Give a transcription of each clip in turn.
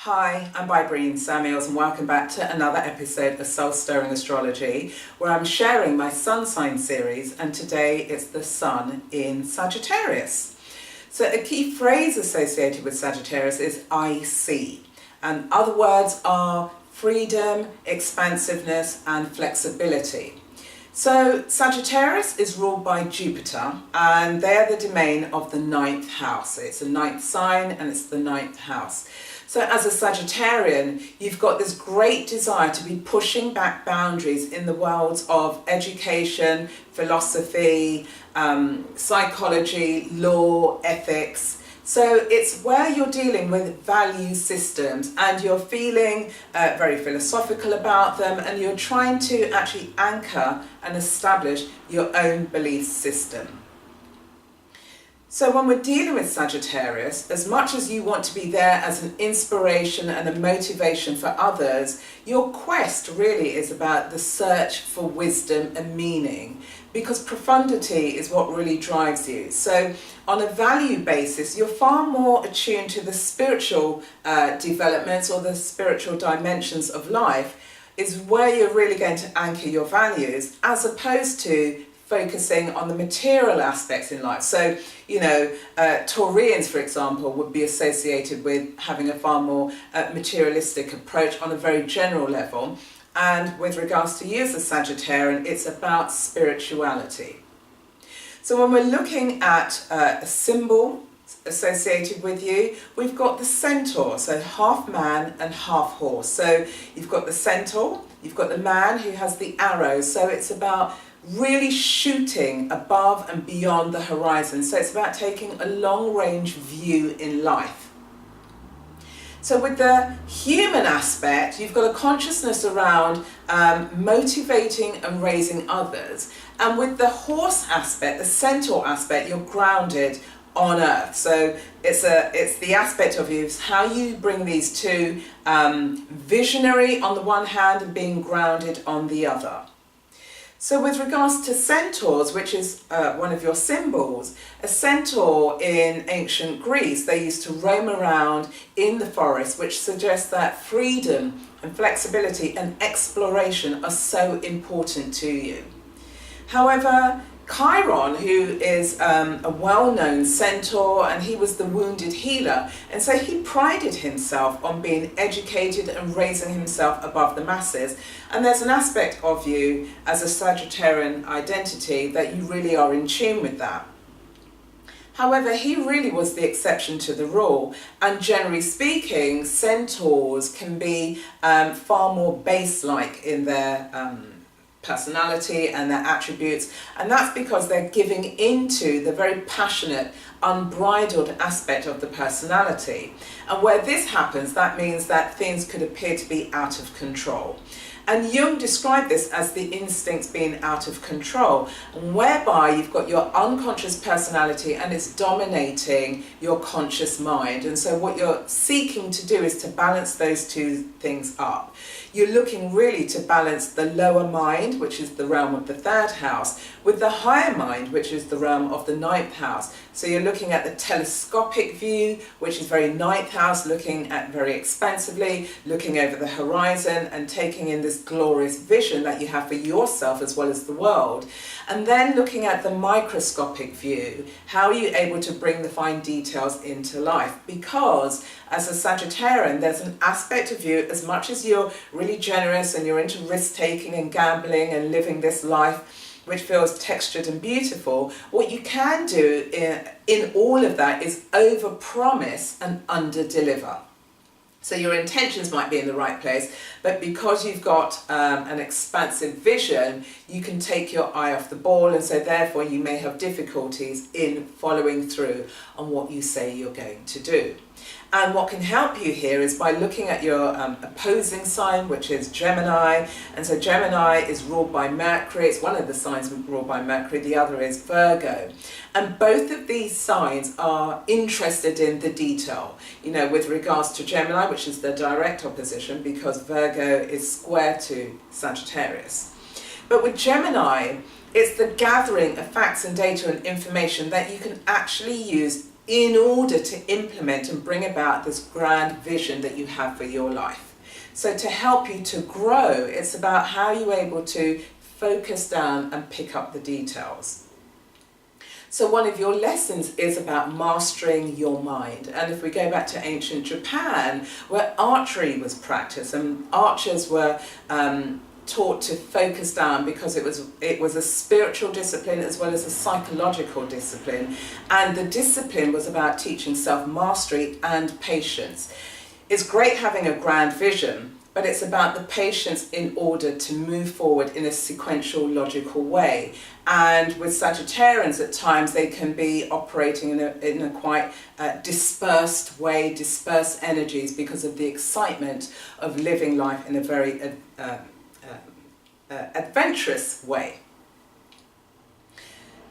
Hi, I'm Bybreen Samuels and welcome back to another episode of Soul Stirring Astrology, where I'm sharing my sun sign series, and today it's the sun in Sagittarius. So a key phrase associated with Sagittarius is I see, and other words are freedom, expansiveness and flexibility. So Sagittarius is ruled by Jupiter and they're the domain of the ninth house. It's a ninth sign and it's the ninth house. So as a Sagittarian, you've got this great desire to be pushing back boundaries in the worlds of education, philosophy, psychology, law, ethics. So it's where you're dealing with value systems and you're feeling very philosophical about them, and you're trying to actually anchor and establish your own belief system. So when we're dealing with Sagittarius, as much as you want to be there as an inspiration and a motivation for others, your quest really is about the search for wisdom and meaning, because profundity is what really drives you. So on a value basis, you're far more attuned to the spiritual developments or the spiritual dimensions of life is where you're really going to anchor your values, as opposed to focusing on the material aspects in life. So, Taurians, for example, would be associated with having a far more materialistic approach on a very general level. And with regards to you as a Sagittarian, it's about spirituality. So when we're looking at a symbol associated with you, we've got the centaur, so half man and half horse. So you've got the centaur, you've got the man who has the arrow, so it's about really shooting above and beyond the horizon. So it's about taking a long range view in life. So with the human aspect, you've got a consciousness around motivating and raising others. And with the horse aspect, the centaur aspect, you're grounded on earth. So it's the aspect of you, how you bring these two, visionary on the one hand and being grounded on the other. So with regards to centaurs, which is one of your symbols, a centaur in ancient Greece, they used to roam around in the forest, which suggests that freedom and flexibility and exploration are so important to you. However, Chiron, who is a well-known centaur, and he was the wounded healer, and so he prided himself on being educated and raising himself above the masses. And there's an aspect of you as a Sagittarian identity that you really are in tune with that. However, he really was the exception to the rule, and generally speaking, centaurs can be far more base-like in their personality and their attributes, and that's because they're giving into the very passionate, unbridled aspect of the personality. And where this happens, that means that things could appear to be out of control. And Jung described this as the instincts being out of control, and whereby you've got your unconscious personality and it's dominating your conscious mind. And so what you're seeking to do is to balance those two things up. You're looking really to balance the lower mind, which is the realm of the third house, with the higher mind, which is the realm of the ninth house. So you're looking at the telescopic view, which is very ninth house, looking at very expansively, looking over the horizon and taking in this glorious vision that you have for yourself as well as the world. And then looking at the microscopic view, how are you able to bring the fine details into life? Because as a Sagittarian, there's an aspect of you, as much as you're really generous and you're into risk-taking and gambling and living this life which feels textured and beautiful, what you can do in all of that is over-promise and under-deliver. So your intentions might be in the right place, but because you've got an expansive vision, you can take your eye off the ball, and so therefore you may have difficulties in following through on what you say you're going to do. And what can help you here is by looking at your opposing sign, which is Gemini. And so Gemini is ruled by Mercury. It's one of the signs ruled by Mercury. The other is Virgo. And both of these signs are interested in the detail, with regards to Gemini, which is the direct opposition, because Virgo is square to Sagittarius. But with Gemini, it's the gathering of facts and data and information that you can actually use in order to implement and bring about this grand vision that you have for your life. So to help you to grow, it's about how you're able to focus down and pick up the details. So one of your lessons is about mastering your mind. And if we go back to ancient Japan, where archery was practiced, and archers were taught to focus down because it was a spiritual discipline as well as a psychological discipline. And the discipline was about teaching self-mastery and patience. It's great having a grand vision, but it's about the patience in order to move forward in a sequential, logical way. And with Sagittarians, at times they can be operating in a quite dispersed way, dispersed energies, because of the excitement of living life in a very adventurous way.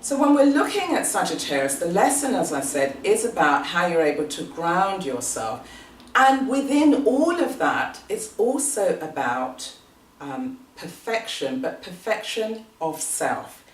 So when we're looking at Sagittarius, the lesson, as I said, is about how you're able to ground yourself. And within all of that, it's also about perfection, but perfection of self.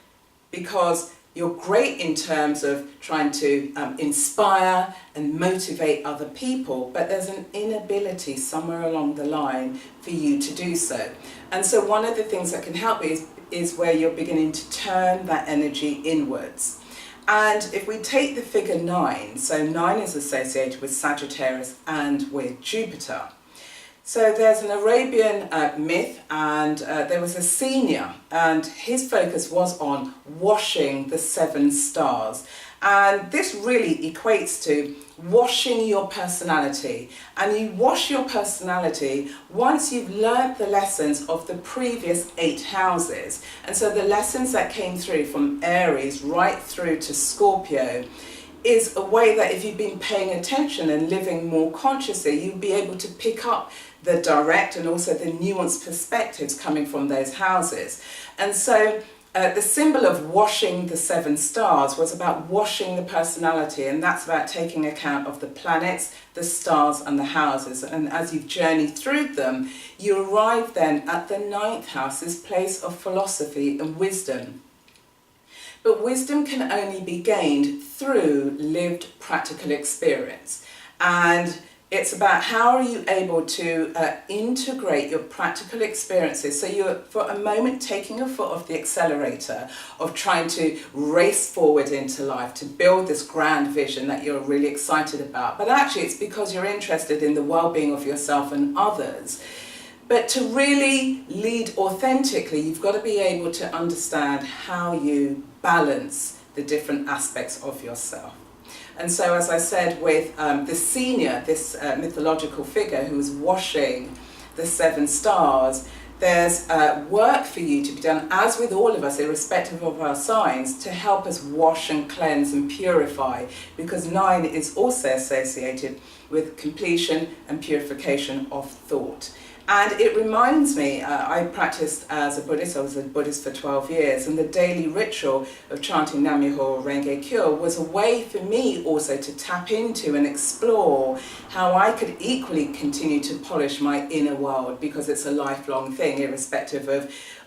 Because you're great in terms of trying to inspire and motivate other people, but there's an inability somewhere along the line for you to do so. And so one of the things that can help is where you're beginning to turn that energy inwards. And if we take the figure 9, so 9 is associated with Sagittarius and with Jupiter. So there's an Arabian myth, and there was a senior, and his focus was on washing the 7 stars. And this really equates to washing your personality. And you wash your personality once you've learnt the lessons of the previous 8 houses. And so the lessons that came through from Aries right through to Scorpio is a way that if you've been paying attention and living more consciously, you'll be able to pick up the direct and also the nuanced perspectives coming from those houses. And so the symbol of washing the 7 stars was about washing the personality, and that's about taking account of the planets, the stars and the houses. And as you've journeyed through them, you arrive then at the 9th house, this place of philosophy and wisdom. But wisdom can only be gained through lived practical experience. And it's about how are you able to integrate your practical experiences. So you're, for a moment, taking your foot off the accelerator of trying to race forward into life, to build this grand vision that you're really excited about. But actually it's because you're interested in the well-being of yourself and others. But to really lead authentically, you've got to be able to understand how you balance the different aspects of yourself. And so, as I said, with the senior, this mythological figure who was washing the 7 stars, there's work for you to be done, as with all of us, irrespective of our signs, to help us wash and cleanse and purify, because 9 is also associated with completion and purification of thought. And it reminds me, I practiced as a Buddhist, I was a Buddhist for 12 years, and the daily ritual of chanting Nam-myoho Renge Kyo was a way for me also to tap into and explore how I could equally continue to polish my inner world, because it's a lifelong thing, irrespective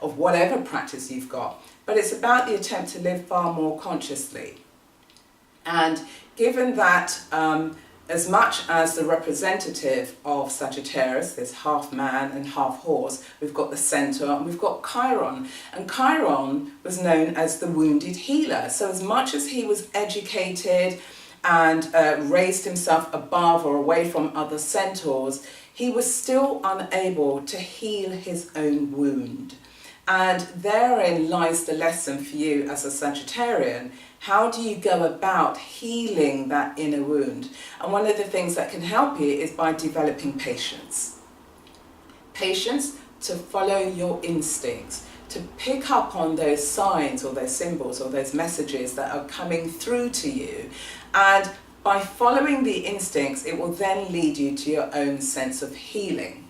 of whatever practice you've got. But it's about the attempt to live far more consciously. And given that as much as the representative of Sagittarius, there's half man and half horse, we've got the centaur and we've got Chiron. And Chiron was known as the wounded healer. So as much as he was educated and raised himself above or away from other centaurs, he was still unable to heal his own wound. And therein lies the lesson for you as a Sagittarian. How do you go about healing that inner wound? And one of the things that can help you is by developing patience. Patience to follow your instincts, to pick up on those signs or those symbols or those messages that are coming through to you. And by following the instincts, it will then lead you to your own sense of healing.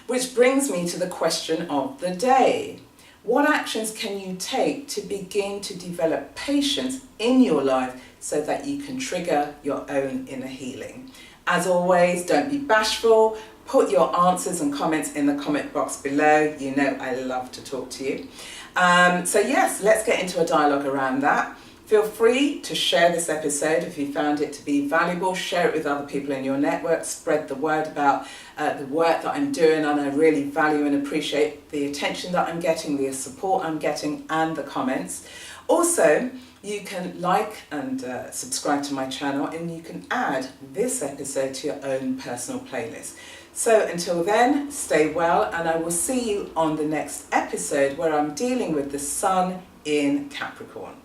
Which brings me to the question of the day. What actions can you take to begin to develop patience in your life so that you can trigger your own inner healing? As always, don't be bashful. Put your answers and comments in the comment box below. You know I love to talk to you. So yes, let's get into a dialogue around that. Feel free to share this episode if you found it to be valuable. Share it with other people in your network. Spread the word about the work that I'm doing, and I really value and appreciate the attention that I'm getting, the support I'm getting, and the comments. Also, you can like and subscribe to my channel, and you can add this episode to your own personal playlist. So until then, stay well, and I will see you on the next episode where I'm dealing with the Sun in Capricorn.